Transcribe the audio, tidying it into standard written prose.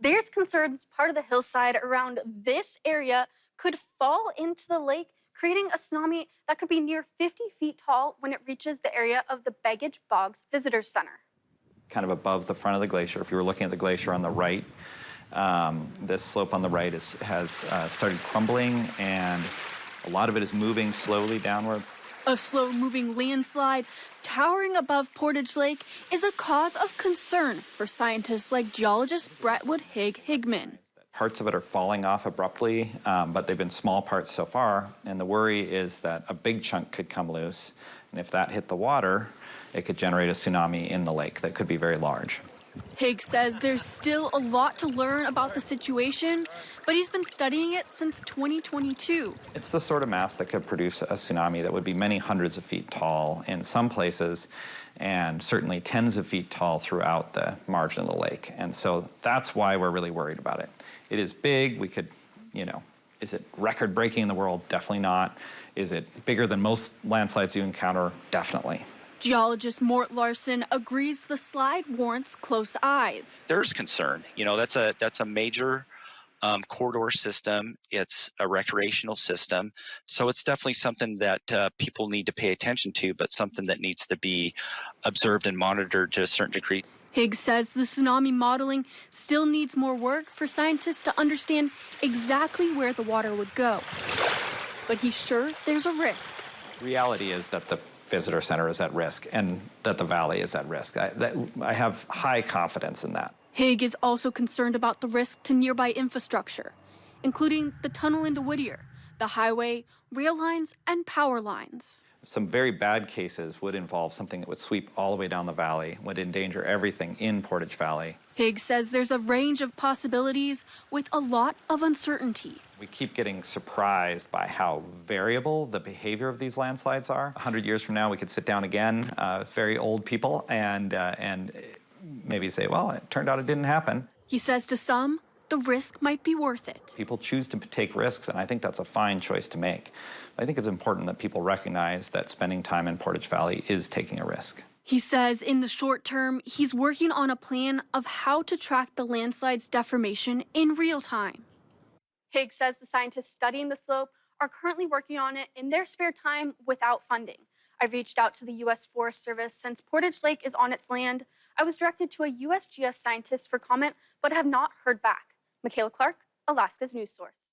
There's concerns part of the hillside around this area could fall into the lake, creating a tsunami that could be near 50 feet tall when it reaches the area of the Baggage Bogs Visitor Center. Kind of above the front of the glacier, if you were looking at the glacier on the right, this slope on the right has started crumbling, and a lot of it is moving slowly downward. A slow-moving landslide towering above Portage Lake is a cause of concern for scientists like geologist Brentwood Higman. Parts of it are falling off abruptly, but they've been small parts so far, and the worry is that a big chunk could come loose, and if that hit the water, it could generate a tsunami in the lake that could be very large. Higg says there's still a lot to learn about the situation, but he's been studying it since 2022. It's the sort of mass that could produce a tsunami that would be many hundreds of feet tall in some places, and certainly tens of feet tall throughout the margin of the lake. And so that's why we're really worried about it. It is big. We could, is it record-breaking in the world? Definitely not. Is it bigger than most landslides you encounter? Definitely. Geologist Mort Larson agrees the slide warrants close eyes. There's concern. That's a major corridor system. It's a recreational system. So it's definitely something that people need to pay attention to, but something that needs to be observed and monitored to a certain degree. Higgs says the tsunami modeling still needs more work for scientists to understand exactly where the water would go. But he's sure there's a risk. Reality is that the visitor center is at risk and that the valley is at risk. I have high confidence in that. Higg is also concerned about the risk to nearby infrastructure, including the tunnel into Whittier, the highway, rail lines, and power lines. Some very bad cases would involve something that would sweep all the way down the valley, would endanger everything in Portage Valley. Higg says there's a range of possibilities with a lot of uncertainty. We keep getting surprised by how variable the behavior of these landslides are. 100 years from now, we could sit down again, very old people, and maybe say, well, it turned out it didn't happen. He says to some, the risk might be worth it. People choose to take risks, and I think that's a fine choice to make. I think it's important that people recognize that spending time in Portage Valley is taking a risk. He says in the short term, he's working on a plan of how to track the landslide's deformation in real time. Higgs says the scientists studying the slope are currently working on it in their spare time without funding. I've reached out to the U.S. Forest Service since Portage Lake is on its land. I was directed to a USGS scientist for comment, but have not heard back. Makayla Clark, Alaska's news source.